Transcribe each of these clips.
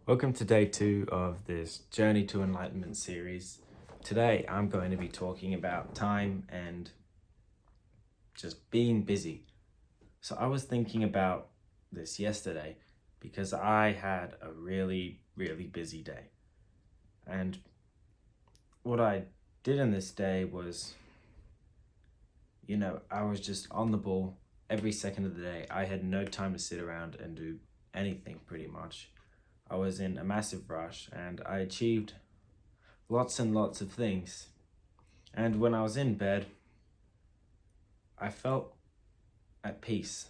Welcome to day 2 of this Journey to Enlightenment series. Today I'm going to be talking about time and just being busy. So I was thinking about this yesterday because I had a really busy day. And what I did in this day was, I was just on the ball every second of the day. I had no time to sit around and do anything pretty much. I was in a massive rush and I achieved lots and lots of things. And when I was in bed, I felt at peace.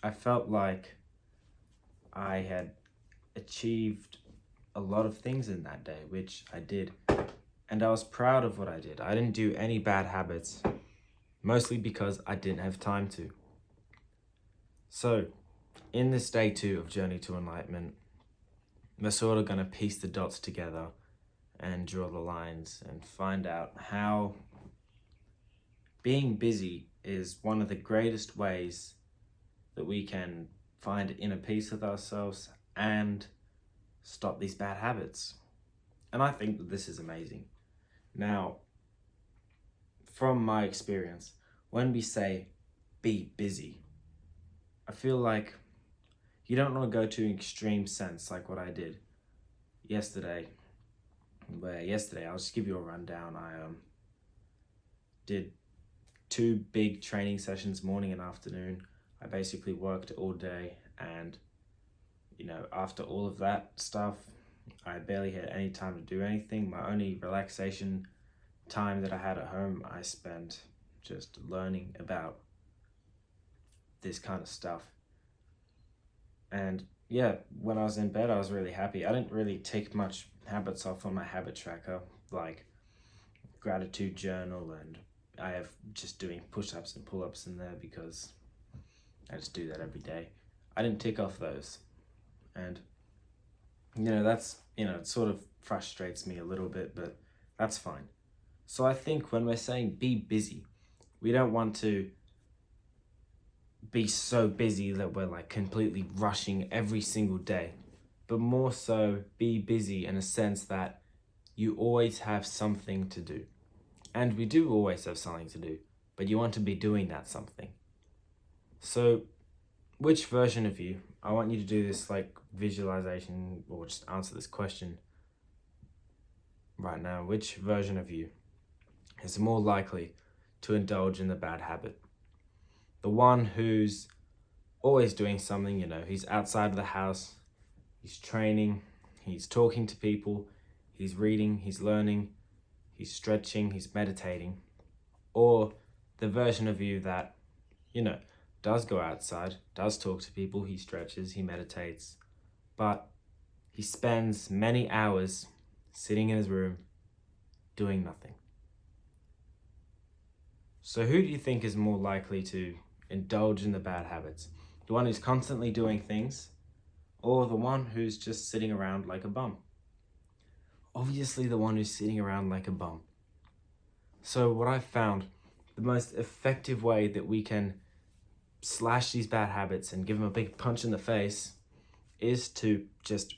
I felt like I had achieved a lot of things in that day, which I did. And I was proud of what I did. I didn't do any bad habits, mostly because I didn't have time to. So, in this day 2 of Journey to Enlightenment, we're sort of going to piece the dots together and draw the lines and find out how being busy is one of the greatest ways that we can find inner peace with ourselves and stop these bad habits. And I think that this is amazing. Now, from my experience, when we say be busy, I feel like you don't want to go to an extreme sense like what I did yesterday. I'll just give you a rundown. I did 2 big training sessions, morning and afternoon. I basically worked all day, and after all of that stuff, I barely had any time to do anything. My only relaxation time that I had at home, I spent just learning about this kind of stuff. And yeah, when I was in bed, I was really happy. I didn't really take much habits off on my habit tracker, like gratitude journal, and I have just doing push-ups and pull-ups in there because I just do that every day. I didn't tick off those. And that's, it sort of frustrates me a little bit, but that's fine. So I think when we're saying be busy, we don't want to be so busy that we're like completely rushing every single day, but more so be busy in a sense that you always have something to do. And we do always have something to do, but you want to be doing that something. So which version of you, I want you to do this like visualization or just answer this question right now. Which version of you is more likely to indulge in the bad habit? The one who's always doing something, he's outside of the house, he's training, he's talking to people, he's reading, he's learning, he's stretching, he's meditating. Or the version of you that, does go outside, does talk to people, he stretches, he meditates, but he spends many hours sitting in his room doing nothing. So who do you think is more likely to indulge in the bad habits? The one who's constantly doing things, or the one who's just sitting around like a bum? Obviously the one who's sitting around like a bum. So what I've found, the most effective way that we can slash these bad habits and give them a big punch in the face is to just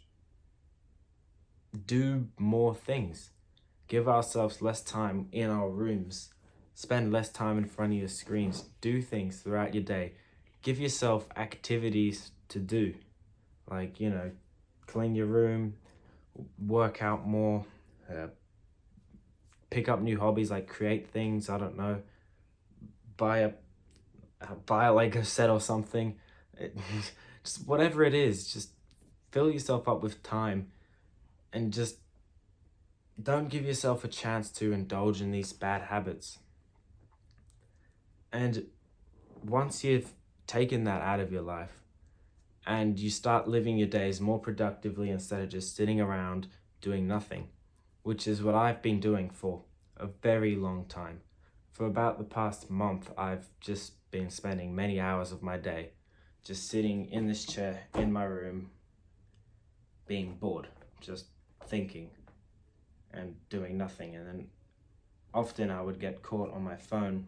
do more things. Give ourselves less time in our rooms. Spend less time in front of your screens. Do things throughout your day. Give yourself activities to do. Like, clean your room, work out more, pick up new hobbies like create things, I don't know, buy a Lego set or something. Just whatever it is, just fill yourself up with time and just don't give yourself a chance to indulge in these bad habits. And once you've taken that out of your life and you start living your days more productively instead of just sitting around doing nothing, which is what I've been doing for a very long time. For about the past month, I've just been spending many hours of my day just sitting in this chair in my room, being bored, just thinking and doing nothing. And then often I would get caught on my phone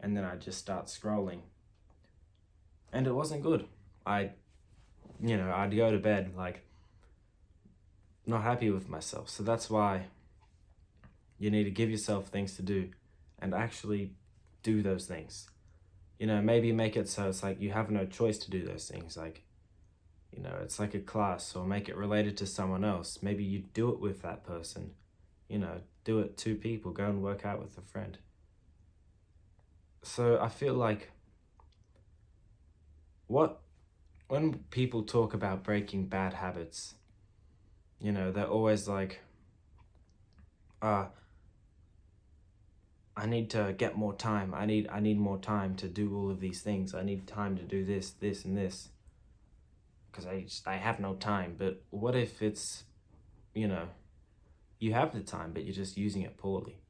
and then I'd just start scrolling. And it wasn't good. I'd go to bed like not happy with myself. So that's why you need to give yourself things to do and actually do those things. You know, maybe make it so it's like you have no choice to do those things. Like, you know, it's like a class, or make it related to someone else. Maybe you do it with that person. You know, do it to people. Go and work out with a friend. So I feel like when people talk about breaking bad habits, you know, they're always like, uh, I need to get more time. I need more time to do all of these things. I need time to do this, this, and this. Because I have no time. But what if it's, you know, you have the time, but you're just using it poorly?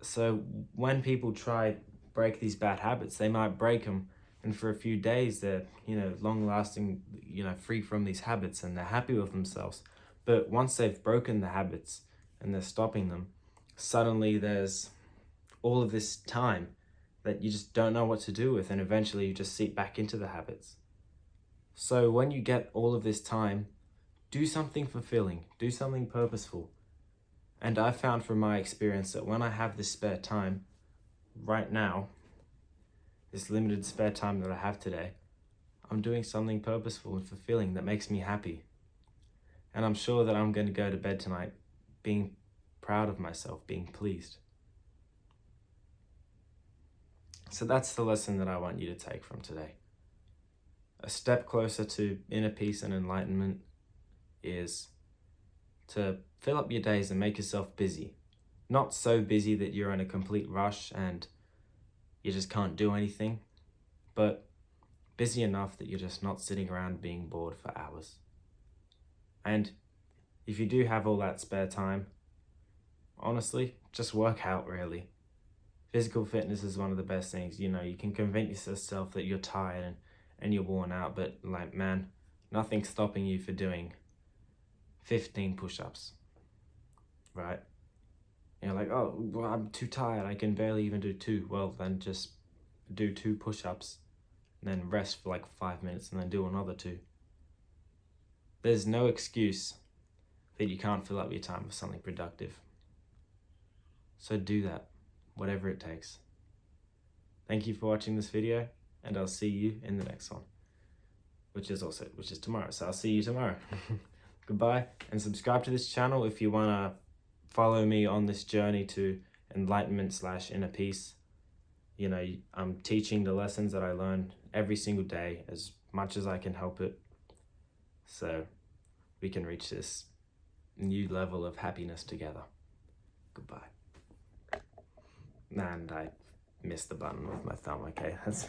So when people try break these bad habits, they might break them, and for a few days they're, you know, long lasting, you know, free from these habits, and they're happy with themselves. But once they've broken the habits and they're stopping them, suddenly there's all of this time that you just don't know what to do with, and eventually you just seep back into the habits. So when you get all of this time, do something fulfilling, do something purposeful. And I found from my experience that when I have this spare time right now, this limited spare time that I have today, I'm doing something purposeful and fulfilling that makes me happy. And I'm sure that I'm going to go to bed tonight being proud of myself, being pleased. So that's the lesson that I want you to take from today. A step closer to inner peace and enlightenment is to fill up your days and make yourself busy. Not so busy that you're in a complete rush and you just can't do anything, but busy enough that you're just not sitting around being bored for hours. And if you do have all that spare time, honestly, just work out, really. Physical fitness is one of the best things. You know, you can convince yourself that you're tired and you're worn out, but like, man, nothing's stopping you for doing 15 push-ups, right? You're like, oh, well, I'm too tired, I can barely even do 2. Well, then just do 2 push-ups, and then rest for like 5 minutes, and then do another 2. There's no excuse that you can't fill up your time with something productive. So do that, whatever it takes. Thank you for watching this video, and I'll see you in the next one, which is tomorrow. So I'll see you tomorrow. Goodbye, and subscribe to this channel if you want to follow me on this journey to enlightenment/inner peace. You know, I'm teaching the lessons that I learn every single day as much as I can help it, so we can reach this new level of happiness together. Goodbye. And I missed the button with my thumb, okay? That's